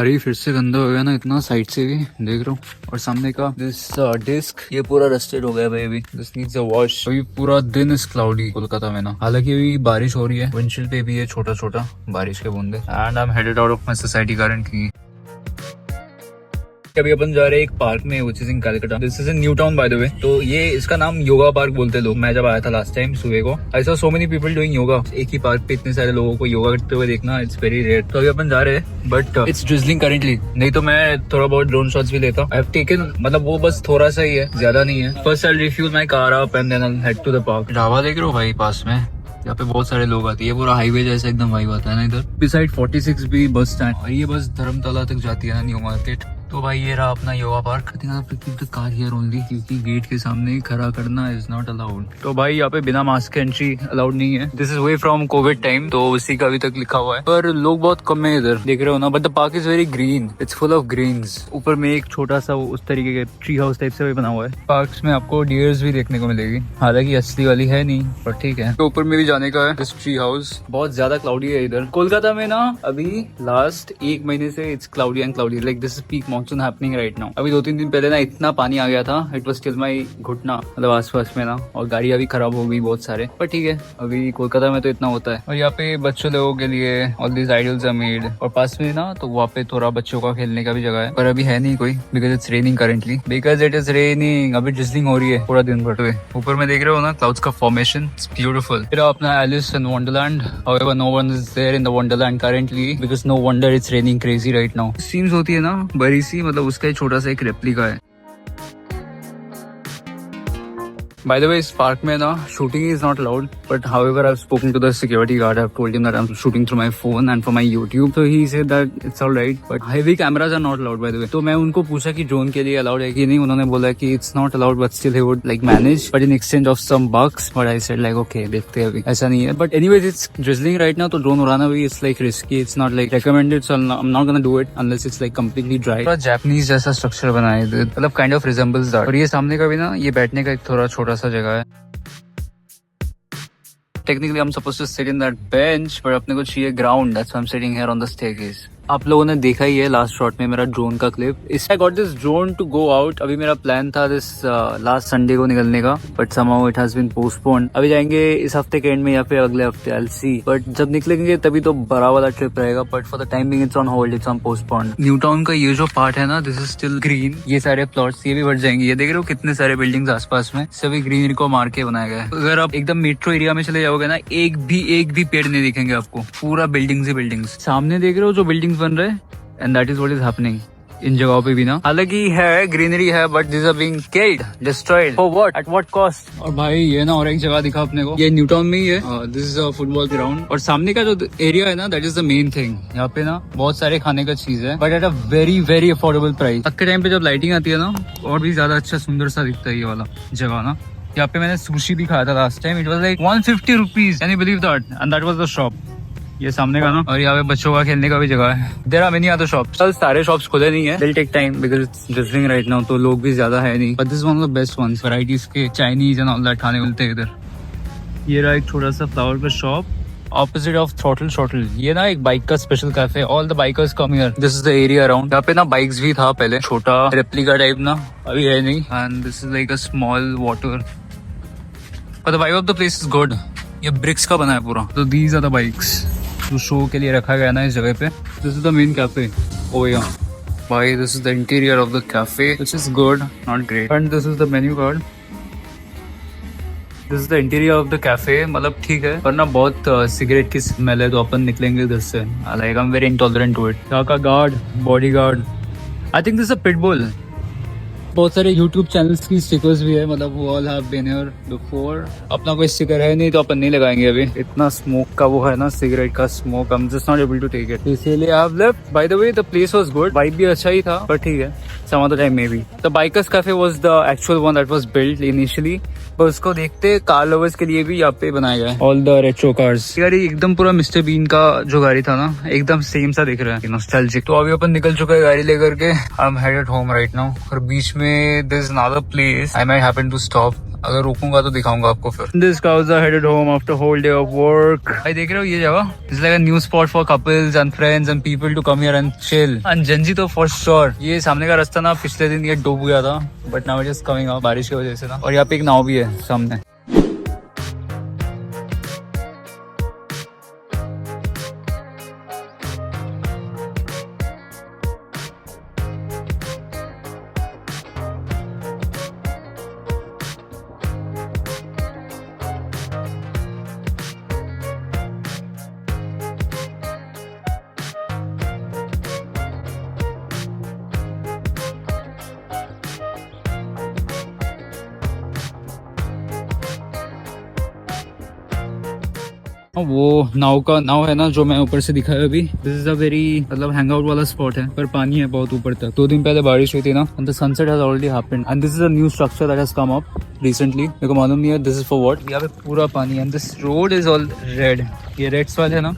ही फिर से गंदा हो गया ना इतना, साइड से भी देख रहा हूँ। और सामने का दिस डिस्क ये पूरा रस्टेड हो गया भाई। अभी दिस नीड्स अ वॉश। अभी पूरा दिन इज क्लाउडी कोलकाता में ना, हालांकि अभी बारिश हो रही है, विंडशील्ड पे भी है छोटा छोटा बारिश के बूंदे। And I am headed out of my society कारण की अभी अपन जा रहे हैं एक पार्क में which is in Calcutta. This is in new town bye the वे। तो ये इसका नाम योगा पार्क बोलते हैं लोग। मैं जब आया था लास्ट टाइम सुबह को, I saw so many people doing yoga. एक ही पार्क पे इतने सारे लोगों को योगा करते हुए देखना इट्स वेरी रेयर। तो अभी अपन जा रहे हैं बट इट्स ड्रिजलिंग करेंटली, नहीं तो मैं थोड़ा बहुत ड्रोन शॉट्स भी लेता। आई हैव टेकन, मतलब वो बस थोड़ा सा ही है, ज्यादा नहीं है। First I refuel my car up and then I head to the park. Dhaba देख रहे हो भाई पास में, यहाँ पे बहुत सारे लोग आते हैं। ये पूरा हाईवे जैसा एकदम वाइब आता है ना इधर। बिसाइड 46 भी बस स्टैंड, और ये बस धर्मतला तक जाती है ना, न्यू मार्केट। तो भाई ये रहा अपना yoga park. Car here only, क्योंकि गेट के सामने खड़ा करना इज नॉट अलाउड। तो भाई यहाँ पे बिना मास्क के एंट्री अलाउड नहीं है। This is way from Covid time, तो उसी का अभी तक लिखा हुआ है, पर लोग बहुत कम है इधर, देख रहे हो ना। But the park is very green, it's full of greens. ऊपर में एक छोटा सा उस तरीके के ट्री हाउस टाइप से बना हुआ है। पार्क में आपको डियर्स भी देखने को मिलेगी, हालांकि असली वाली है नहीं, पर ठीक है। तो ऊपर में भी जाने का है दिस ट्री हाउस। बहुत ज्यादा क्लाउडी है इधर कोलकाता में ना। अभी लास्ट एक महीने से it's cloudy and cloudy, like this is peak monsoon happening right now. अभी 2-3 दिन पहले ना इतना पानी आ गया था, इट वाज टिल माई घुटना, मतलब आसपास में ना। और गाड़ियां भी खराब हो गई बहुत सारे, पर ठीक है, अभी कोलकाता में तो इतना होता है। और यहाँ पे बच्चों लोगों के लिए all these idols are made. और पास में ना तो वहाँ पे थोड़ा बच्चों का खेलने का भी जगह है, पर अभी है नहीं कोई, because it's raining currently. Because it is raining, अभी ड्रिजलिंग हो रही है पूरा दिन भर। ऊपर में देख रहे हो ना क्लाउड्स का फॉर्मेशन, इट्स ब्यूटीफुल। फिर अपना Alice in Wonderland, however no one is there in the Wonderland currently, because no wonder it's raining crazy right now. Seems होती है ना बड़ी सी, मतलब उसका छोटा सा एक रेप्लिका है। By the way, इस पार्क में ना shooting is not allowed, but however I've spoken to the security guard. I've told him that I'm shooting through my phone and for my YouTube. So he said that it's all right, but heavy cameras are not allowed by the way. तो मैं उनको पूछा कि drone के लिए allowed है कि नहीं, उन्होंने बोला कि it's not allowed, but still he would like manage, but in exchange of some bucks. But I said like okay, देखते हैं अभी, ऐसा नहीं है। But anyways, it's drizzling right now, तो ड्रोन उड़ाना भी it's like risky. It's not like recommended, so I'm not gonna do it unless it's like completely dry. थोड़ा Japanese जैसा स्ट्रक्चर बनाया है, मतलब kind of resembles that. और ये सामने का भी ना, ये बैठने का एक थोड़ा छोटा सा जगह है। Technically I'm supposed to sit in that bench, but अपने को चाहिए ground. That's why I'm sitting here on the staircase. आप लोगों ने देखा ही है लास्ट शॉट में मेरा ड्रोन का क्लिप। इस I got this drone to go out. अभी मेरा प्लान था दिस लास्ट संडे को निकलने का, but somehow it has been postponed. अभी जाएंगे इस हफ्ते के एंड में या फिर अगले हफ्ते, आई विल सी। बट जब निकलेंगे तभी तो बड़ा वाला ट्रिप रहेगा, but for the time being it's on hold, it's on postponed. New town का ये जो पार्ट है ना, दिस इज स्टिल ग्रीन। ये सारे प्लॉट्स ये भी बढ़ जाएंगे। ये देख रहे हो कितने सारे बिल्डिंग्स आसपास में, सभी ग्रीनरी को मार के बनाया गया है। अगर आप एकदम मेट्रो एरिया में चले जाओगे ना, एक भी पेड़ नहीं दिखेंगे आपको, पूरा बिल्डिंग्स ही बिल्डिंग्स। सामने देख रहे हो जो बिल्डिंग्स बन रहे हैं, and that is what is happening in जगहों पे भी ना। हालांकि है ग्रीनरी है, but this are being killed, destroyed, for what, at what cost. और भाई ये ना और एक जगह दिखा अपने को, ये न्यू टाउन में ही है। This is a football ground, और सामने का जो एरिया है ना, that is the main thing. यहाँ पे ना बहुत सारे खाने का चीज है, but at a very very affordable price. आज के टाइम पे जब लाइटिंग आती है ना, और भी ज्यादा अच्छा सुंदर सा दिखता है ये वाला जगह ना। यहाँ पे मैंने सुशी भी खाया था last time, it was like 150 rupees, can you believe that? And that was the shop, ये सामने का ना। और यहाँ पे बच्चों का खेलने का भी जगह है। There are many other shops, सारे शॉप्स खुले नहीं है, will take time because it's drizzling right now, तो लोग भी ज्यादा है नहीं। But this is one of the best ones, varieties के चाइनीज एंड ऑल दैट खाने मिलते हैं इधर। ये रहा एक छोटा सा फ्लावर का शॉप ऑपोजिट ऑफ थ्रॉटल शॉटल। ये ना एक बाइक का special cafe, all the bikers come here. This is the area around. यहाँ पे ना बाइक्स भी था पहले, छोटा रेप्लिका टाइप ना, अभी है नहीं। And this is like a small water, but the vibe of the place is good. ये ब्रिक्स का बना है पूरा। तो दीज आर द बाइक्स जो शो के लिए रखा गया ना इस जगह पे। This is the main cafe. Oh yeah भाई, this is the interior of the cafe, which is good, not great. And this is the menu card. This is the interior of the cafe, मतलब ठीक है, पर ना बहुत cigarette की smell है, तो अपन निकलेंगे इधर से। Like I am very intolerant to it. यहाँ का guard, body guard, I think this is a pitbull. बहुत सारे YouTube चैनल्स की स्टिकर्स भी है, मतलब वो all have been here before. अपना कोई स्टिकर है नहीं, तो अपन नहीं लगाएंगे अभी। इतना स्मोक का वो है ना, सिगरेट का smoke, I am just not able to take it, इसीलिए I have left. By the way the place was good, vibe भी अच्छा ही था, पर ठीक है, some other time maybe. The bikers cafe was the actual one that was built initially, पर उसको देखते कार लवर्स के लिए भी यहाँ पे बनाया गया है ऑल द रेट्रो कार्स। गाड़ी एकदम पूरा मिस्टर बीन का जो गाड़ी था ना, एकदम सेम सा दिख रहा है, नॉस्टैल्जिक। तो अभी अपन निकल चुका है गाड़ी लेकर के। I am headed home right now. और बीच में में there's another place I might happen to stop. अगर रुकूंगा तो दिखाऊंगा आपको फिर. This cows are headed home after whole day of work. भाई देख रहे हो ये जगह? It's like a new spot for couples and friends and people to come here and chill. And Genji तो for sure. ये सामने का रास्ता ना पिछले दिन ये डूब गया था, but now it is coming up बारिश की वजह से ना. और यहाँ पे एक नाव भी है सामने. वो नाव है ना जो मैं ऊपर से दिखाया अभी. दिस इज अ वेरी मतलब हैंग आउट वाला स्पॉट है, पर पानी है बहुत ऊपर तक. 2 दिन पहले बारिश हुई थी ना, and the sunset has already happened and this is a new structure that has come up recently. मेरे को मालूम नहीं है दिस इज फॉर व्हाट. यहाँ पे पूरा पानी है. This road is all red. ये रेड सॉइल है ना,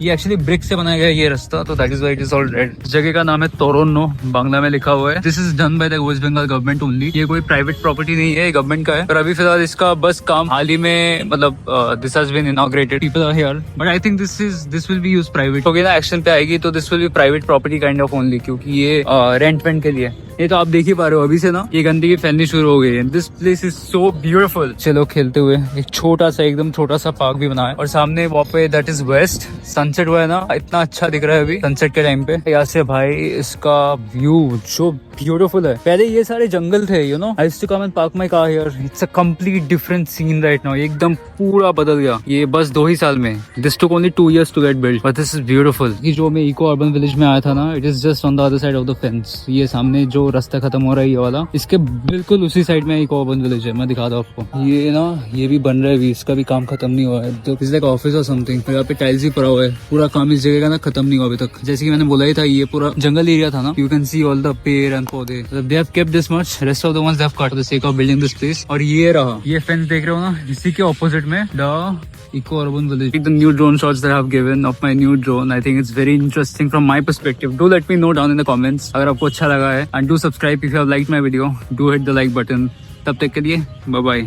ये एक्चुअली ब्रिक से बनाया गया है ये रास्ता, तो that is why it is all red. जगह का नाम है तोरोन्नो, बांग्ला में लिखा हुआ है. This is done by the West Bengal government only. ये कोई प्राइवेट प्रॉपर्टी नहीं है, गवर्नमेंट का है. पर अभी फिलहाल इसका बस काम हाल ही में मतलब this has been inaugurated. People are here, but I think this will be used private. Okay ना, एक्शन पे आएगी तो this will be private property kind of only, क्योंकि ये रेंट वेंट के लिए. ये तो आप देख ही पा रहे हो अभी से ना ये गंदगी फैलनी शुरू हो गई है. This place is so beautiful. चलो खेलते हुए एक छोटा सा एकदम छोटा सा पार्क भी बना है, और सामने वहाँ पे दैट इज वेस्ट. सनसेट हुआ है ना, इतना अच्छा दिख रहा है अभी सनसेट के टाइम पे. यहाँ से भाई इसका व्यू जो ब्यूटीफुल है. पहले ये सारे जंगल थे, you know. I used to come and park my car here. It's a complete different scene right now. एकदम पूरा बदल गया ये बस 2 ही साल में. This took only 2 years to get built, but this is beautiful. ये जो मैं इको अर्बन विलेज में आया था ना, it is just on the other side of the fence. ये सामने जो रास्ता खत्म हो रहा है ये वाला, इसके बिल्कुल उसी साइड में इको अर्बन विलेज है. मैं दिखाता हूँ आपको. ये ना ये भी बन रहा है अभी, इसका भी काम खत्म नहीं हुआ है. तो इट्स लाइक ऑफिस और समथिंग. यहाँ पे टाइल्स भी पड़ा हुआ है. पूरा काम इस जगह का ना खत्म नहीं हुआ अभी तक. जैसे कि मैंने बोला ही था, ये पूरा जंगल एरिया था ना. You can see all the पेड़ एंड पौधे. They have kept this much. Rest of the ones they have cut for the sake of building this place. और ये रहा ये फेंस देख रहे हो ना, इसी के ऑपोजिट में the Eco Urban Village. The new drone shots that I have given of my new drone, I think it's very interesting from my perspective. Do let me know down in the comments अगर आपको अच्छा लगा है, and do subscribe if you have liked my video. Do hit the like button. तब तक के लिए bye bye.